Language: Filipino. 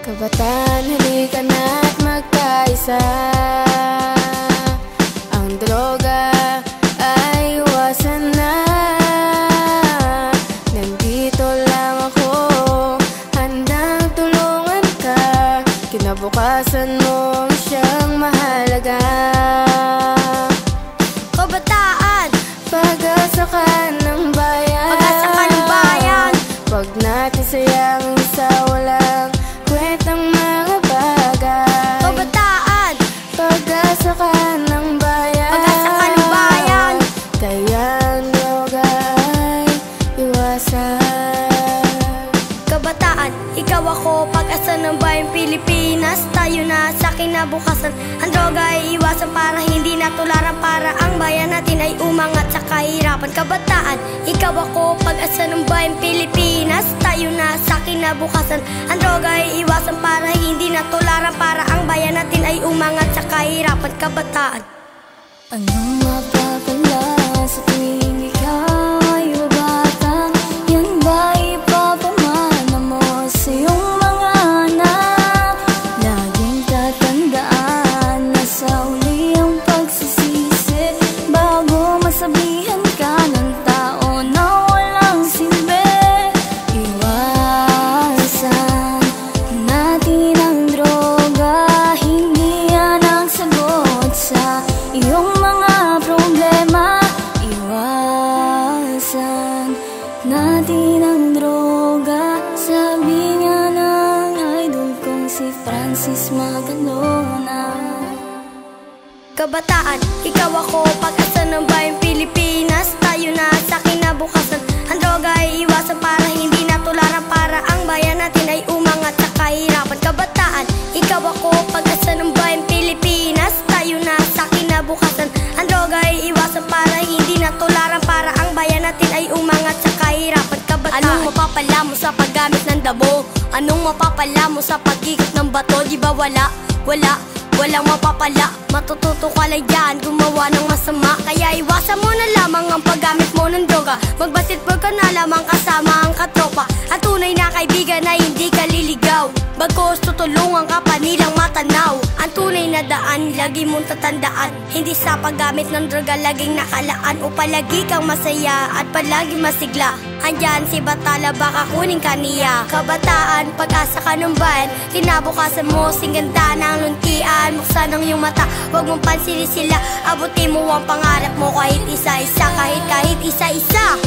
Kabataan, halika na't magkaisa. Ang droga ay iwasan na. Nandito lang ako, handang tulungan ka. Kinabukasan mo siyang mahalaga. Kabataan, pag-asa ka ng bayan. pag-asa ka ng bayan. Huwag natin sayang sa walang kwentang mga bagay. Kabataan, pag-asa ka ng bayan. pag-asa ka ng bayan. Kaya ang droga ay iwasan. Kabataan, ikaw ako, pag-asa ng bayang Pilipinas. Tayo na sa kinabukasan. Ang droga ay iwasan para hindi natularan, para ang bayan natin ay umangat sa kahirapan. Kabataan, ikaw ako, pag-asa ng bayang Pilipinas. Tayo na sa kinabukasan. Ang droga ay iwasan para hindi natularan, para ang bayan natin ay umangat sa kahirapan. Kabataan, Anong mapapala sa tuwing ikaw ay babata? Yan ba ipapamana mo sa iyong mga anak? Laging tatandaan na sa uli ang pagsisisi, bago masabihan ka ng tao na walang silbi. Iwasan natin ang droga, hindi yan ang sagot sa iyong mga problema. Iwasan natin ang droga, sabi nga ng idol kong si Francis Magalona. kabataan, ikaw ako, pag-asa ng bayang Pilipinas. Tayo na sa kinabukasan. Ang droga ay iwasan para hindi natularan, para ang bayan natin ay umangat sa kahirapan. Kabataan, ikaw ako, pag-asa ng bayang Pilipinas. Tayo na sa kinabukasan. Ang droga ay iwasan para hindi natularan, para ang bayan natin ay umangat sa kahirapan. Kabataan, anong mapapala mo sa paggamit ng damo? Anong mapapala mo sa pag-ikot ng bato? Di ba walang mapapala. Matututo ka lang dyan gumawa ng masama. Kaya iwasan mo na lamang ang paggamit mo ng droga. Magbasketball ka na lamang kasama ang katropa. At tunay na kaibigan na hindi ka liligaw. Bagos tutulungan ka pa nilang matanaw. Ang tunay na daan lagi mong tatandaan, hindi sa paggamit ng droga laging nakalaan. O palagi kang masaya at palagi masigla. Andyan si Batala, baka kunin ka niya. Kabataan, pag-asa ka ng bayan. Kinabukasan mo, singganda ng luntian. Buksan ang iyong mata, huwag mong pansinin sila. Abutin mo ang pangarap mo kahit isa-isa, kahit isa-isa.